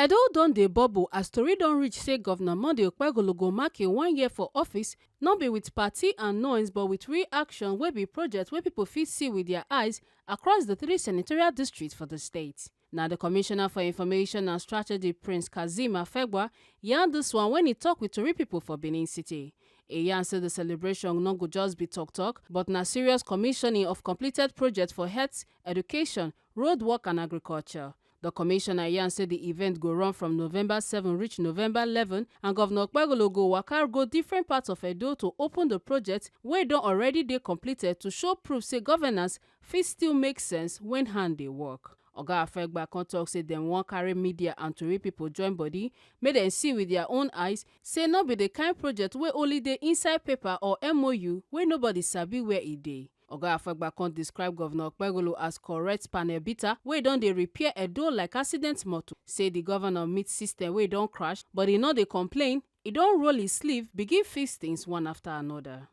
Edo don dey bubble as tori don reach say Governor Monday Okpebholo go mark im 1 year for office, no be with party and noise but with real action wey be project wey pipo fit see with their eyes across di 3 senatorial districts for di state. Na di Commissioner for Information and Strategy Prince Kazeem AFEGBUA yarn dis one wen e tok with tori pipo for Benin City. E yarn say di celebration no go just be tok-tok but na serious commissioning of completed projects for health, education, road work and agriculture. The commissioner yarn say the event go run from November 7 reach November 11 and Governor Okpebholo go waka go different parts of Edo to open the project wey don already dey completed to show proof say governance fit still make sense when hand dey work. Oga AFEGBUA come tok say dem wan carry media and tori pipo join body make dem see with their own eyes say no be the kind project wey only dey inside paper or MOU wey nobody sabi where e dey. Oga AFEGBUA come describe Governor Okpebholo as correct panel beater wey don dey repair Edo like accident motor. Say the governor meet system wey don crash but e no dey complain, e don roll his sleeve begin fix things one after another.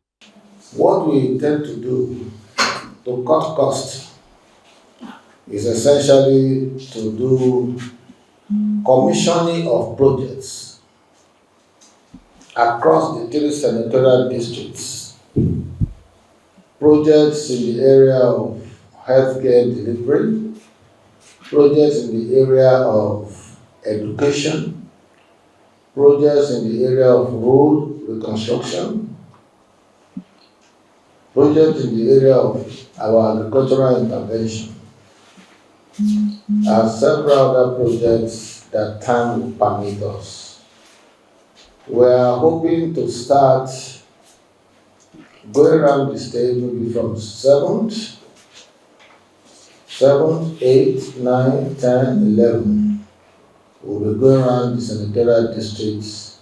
What we intend to do to cut costs is essentially to do commissioning of projects across the 3 senatorial districts. Projects in the area of healthcare delivery, projects in the area of education, projects in the area of road reconstruction, projects in the area of our agricultural intervention, and several other projects that time will permit us. We are hoping to start going around the state maybe from 7th, 8th, 9th, 10th, 11th. We'll be going around the senatorial districts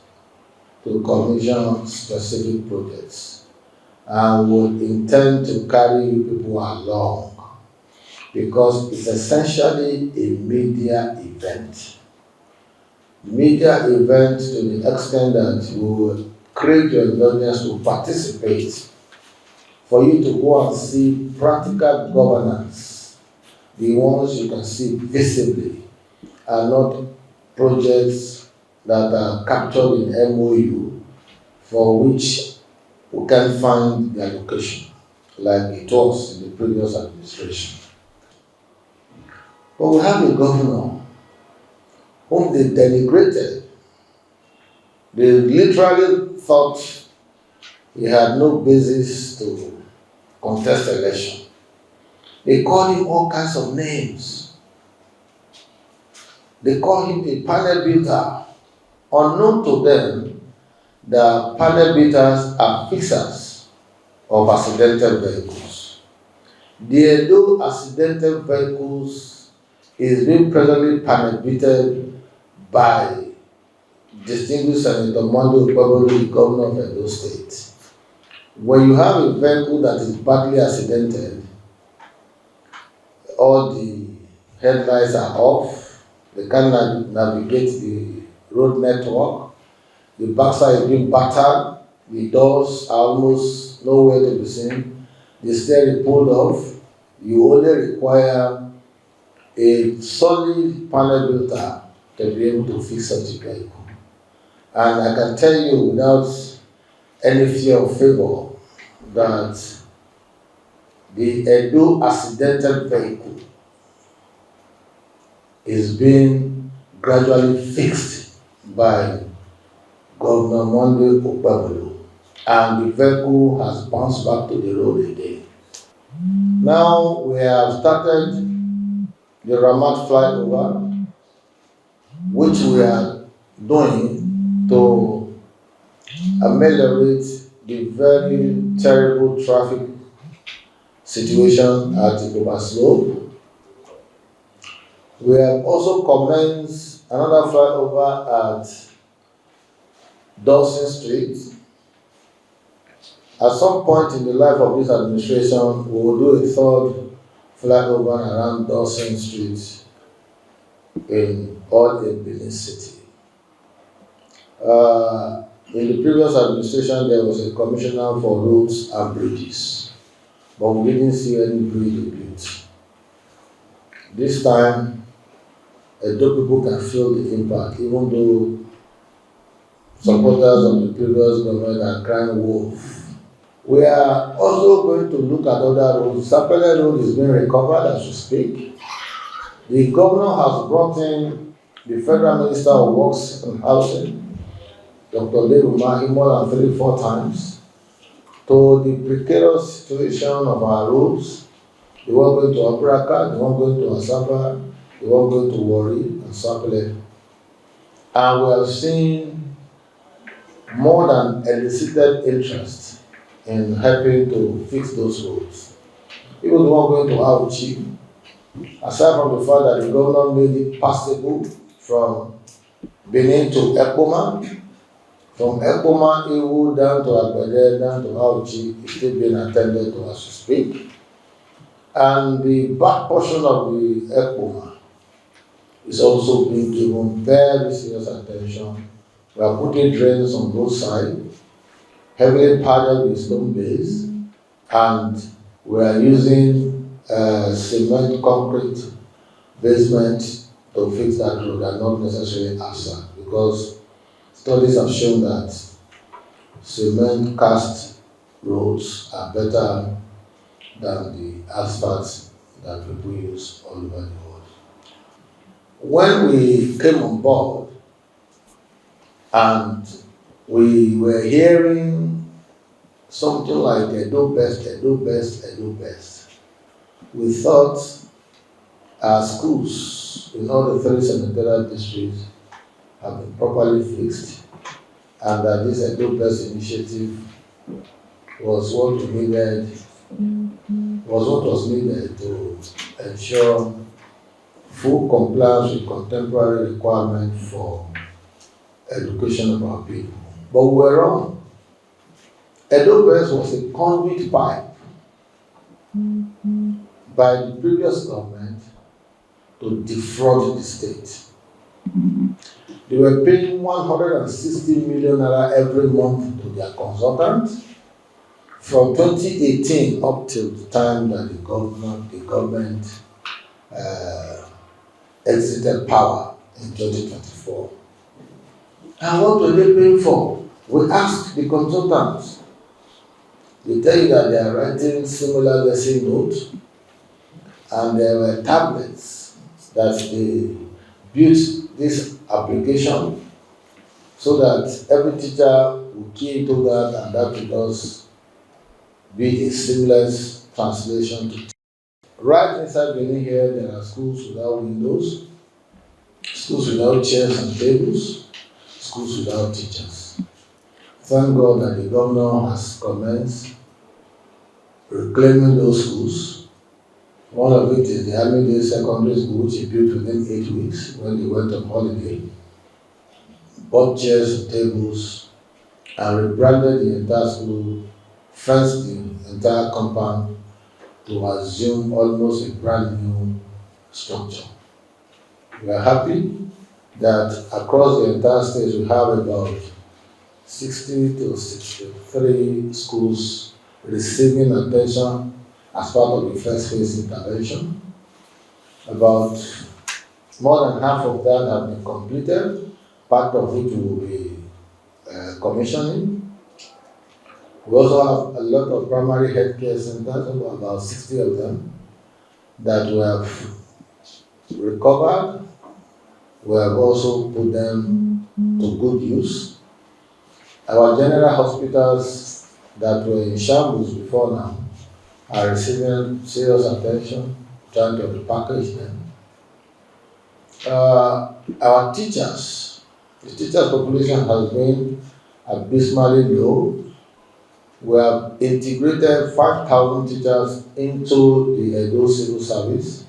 to commission specific projects. And we'll intend to carry people along because it's essentially a media event. Media event to the extent that we will create your indulgence to participate for you to go and see practical governance, the ones you can see visibly, and not projects that are captured in MOU for which we can find the allocation, like it was in the previous administration. But we have a governor whom they denigrated. They literally thought he had no basis to contest election. They called him all kinds of names. They called him a panel beater. Unknown to them, the panel beaters are fixers of accidental vehicles. The Edo accidental vehicles is being presently panel beaten by distinguished Senator Monday Okpebholo, the governor of Edo State. When you have a vehicle that is badly accidented, all the headlights are off, they can't navigate the road network, the backside is being battered, the doors are almost nowhere to be seen, the steering pulled off, you only require a solid panel builder to be able to fix such a vehicle. And I can tell you without any fear of favor that the Edo accidental vehicle is being gradually fixed by Governor Monday Okpebholo, and the vehicle has bounced back to the road again. Now we have started the Ramat flyover, which we are doing to ameliorate the very terrible traffic situation at the Slope. We have also commenced another flyover at Dawson Street. At some point in the life of this administration, we will do a third flyover around Dawson Street in Benin City. In the previous administration, there was a commissioner for roads and bridges, but we didn't see any bridge built. This time, Edo people can feel the impact, even though supporters of the previous government are crying wolf. We are also going to look at other roads. Sapele Road is being recovered as we speak. The governor has brought in the Federal Minister of Works and Housing, Dr. Lebu Mahi, more than 3-4 times to the precarious situation of our roads. They were going to Obraka, they were going to Asaba, they were going to Wari and Sapele. And we have seen more than elicited interest in helping to fix those roads. Even the one going to Auchi, aside from the fact that the governor made it passable from Benin to Ekpoma, from Ekpoma, Iwu down to Agbede, down to Auchi, is still being attended to as we speak. And the back portion of the Ekpoma is also being given very serious attention. We are putting drains on both sides, heavily padded with stone base, and we are using cement concrete basement to fix that road and not necessarily asphalt, because studies have shown that cement cast roads are better than the asphalt that people use all over the world. When we came on board and we were hearing something like Edo best, Edo best, Edo best, we thought our schools in all the 3 senatorial districts have been properly fixed, and that this Edo best initiative was what was needed to ensure full compliance with contemporary requirements for education of our people. But we were wrong. Edo best was a conduit pipe by the previous government to defraud the state. They were paying 160 million naira every month to their consultants from 2018 up till the time that the government exited power in 2024. And what were they paying for? We asked the consultants. They tell you that they are writing similar lesson notes, and there were tablets that they built this application so that every teacher will key into that, and that will just be a seamless translation to. Right inside Benin here, there are schools without windows, schools without chairs and tables, schools without teachers. Thank God that the governor has commenced reclaiming those schools. One of it is the Army Day Secondary School, which he built within 8 weeks when they went on holiday, bought chairs and tables, and rebranded the entire school, fenced the entire compound to assume almost a brand new structure. We are happy that across the entire state we have about 60 to 63 schools receiving attention as part of the first phase intervention. About more than half of that have been completed, part of which will be commissioning. We also have a lot of primary healthcare centers, about 60 of them, that we have recovered. We have also put them to good use. Our general hospitals that were in shambles before now are receiving serious attention, trying to repackage them. Our teachers, the teachers' population has been abysmally low. We have integrated 5,000 teachers into the Edo civil service.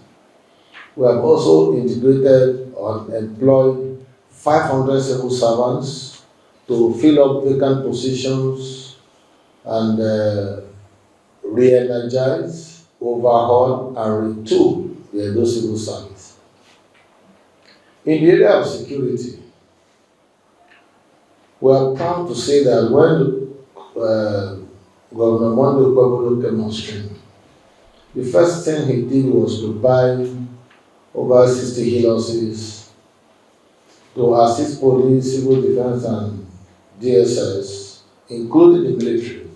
We have also integrated or employed 500 civil servants to fill up vacant positions and re-energize, overhaul, and retool the Edo civil service. In the area of security, we are proud to say that when Governor Gov Okpebholo came on stream, the first thing he did was to buy over 60 hillhouses to assist police, civil defense, and DSS, including the military,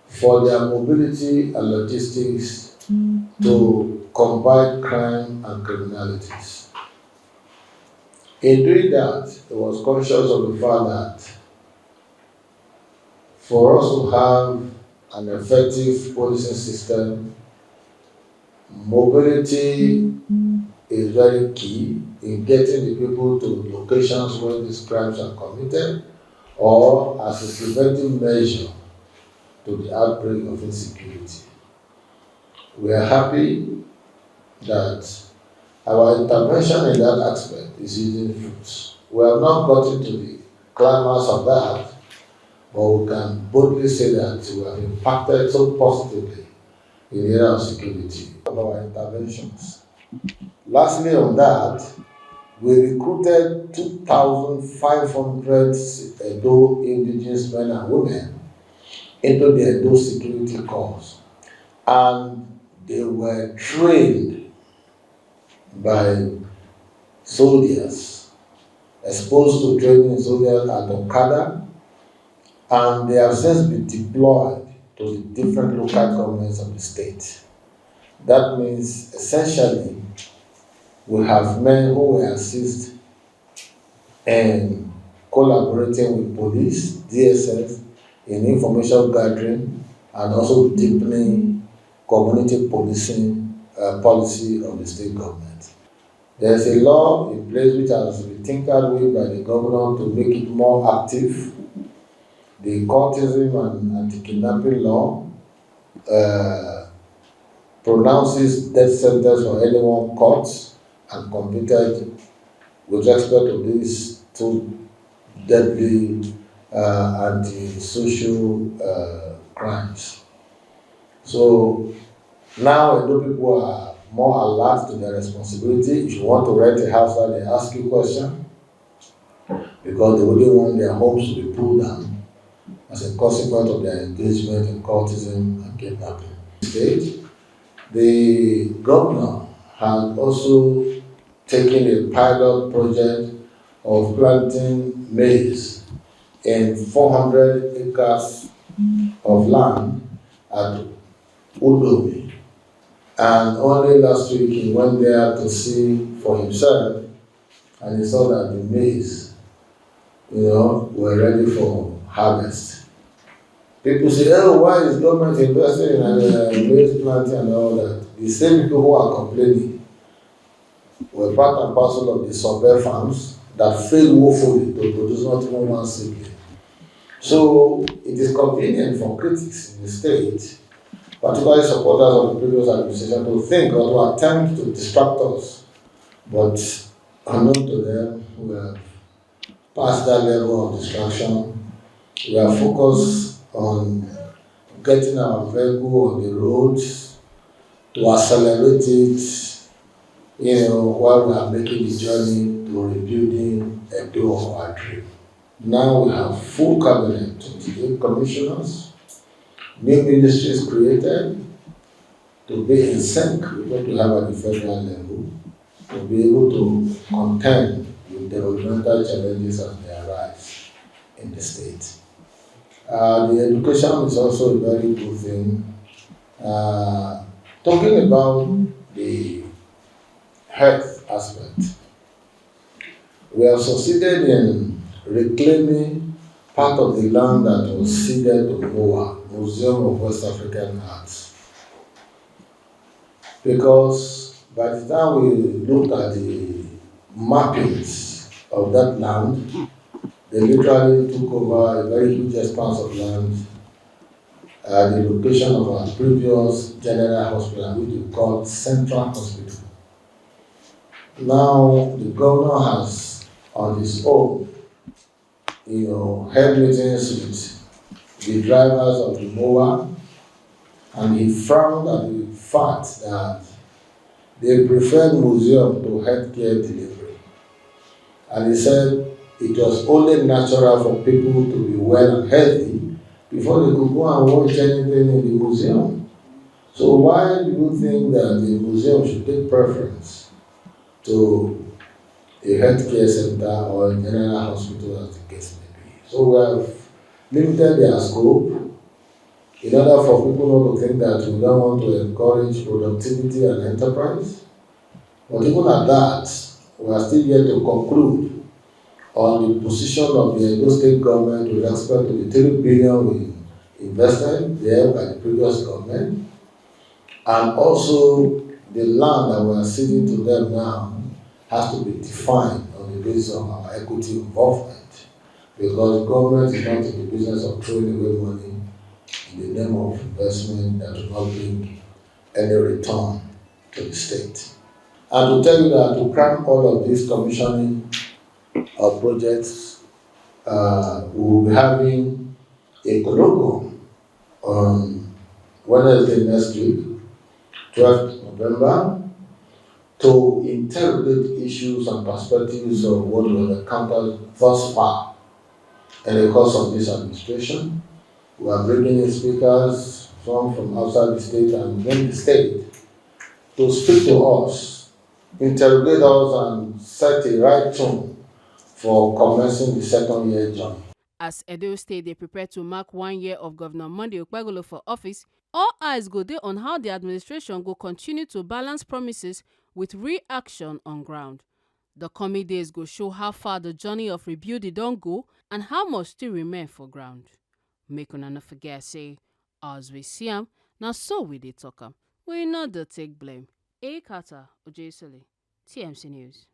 for their mobility and logistics to combat crime and criminalities. In doing that, it was conscious of the fact that for us to have an effective policing system, mobility is very key in getting the people to locations where these crimes are committed, or as a preventive measure to the outbreak of insecurity. We are happy that our intervention in that aspect is yielding fruits. We have not gotten to the climax of that, but we can boldly say that we have impacted so positively in the area of security of our interventions. Lastly, on that, we recruited 2,500 Edo indigenous men and women into the Edo Security Corps, and they were trained by soldiers, exposed to training in soldiers at Okada, and they have since been deployed to the different local governments of the state. That means essentially we have men who will assist in collaborating with police, DSS, in information gathering, and also deepening community policing policy of the state government. There's a law in place which has been tinkered with by the governor to make it more active. The courtism and anti-kidnapping law pronounces death sentence for anyone caught and convicted with respect to these two deadly anti-social crimes. So now Edo people are more alert to their responsibility. If you want to rent a house, they ask you a question because they wouldn't want their homes to be pulled down as a consequence of their engagement in cultism and kidnapping. The governor had also taken a pilot project of planting maize in 400 acres of land at Udomi. And only last week he went there to see for himself, and he saw that the maize, were ready for harvest. People say, oh, why is government investing in maize planting and all that? The same people who are complaining were part and parcel of the suburb farms that failed woefully to produce not even one seedling. So it is convenient for critics in the state, particularly supporters of the previous administration, to think or to attempt to distract us. But unknown to them, we have passed that level of distraction. We are focused on getting our vehicle on the roads to accelerate it, while we are making the journey to rebuilding a door of our dream. Now we have full cabinet, 28 commissioners, new ministries created to be in sync with what we have at the federal level, to be able to contend with developmental challenges as they arise in the state. The education is also a very good thing. Talking about the health aspect, we have succeeded in reclaiming part of the land that was ceded to MOA, Museum of West African Arts. Because by the time we looked at the mappings of that land, they literally took over a very huge expanse of land at the location of our previous general hospital, which we called Central Hospital. Now the governor has, on his own, held meetings with the drivers of the MOA, and he frowned at the fact that they preferred museum to healthcare delivery. And he said it was only natural for people to be well and healthy before they could go and watch anything in the museum. So why do you think that the museum should take preference to a healthcare center or a general hospital as the case may be. So we have limited their scope in order for people not to think that we don't want to encourage productivity and enterprise. But even at that, we are still yet to conclude on the position of the Edo State government with respect to the 3 billion we invested there by the previous government, and also the land that we are ceding to them now has to be defined on the basis of our equity involvement, because the government is not in the business of throwing away money in the name of investment that will not bring any return to the state. And to tell you that to cram all of this commissioning of projects, we will be having a colloquium on Wednesday next week, 12th November, to interrogate issues and perspectives of what we have encountered thus far in the course of this administration. We are bringing in speakers, some from outside the state and within the state, to speak to us, interrogate us, and set a right tone for commencing the second year journey. As Edo State dey prepare to mark 1 year of Governor Monday Okpebholo for office, all eyes go dey on how the administration go continue to balance promises with real action on ground. The coming days go show how far the journey of rebuilding don go and how much still remain for ground. Make una no forget say, as we see am, na so we dey talk am. We no dey take blame. A. Carter Ojesele, TMC News.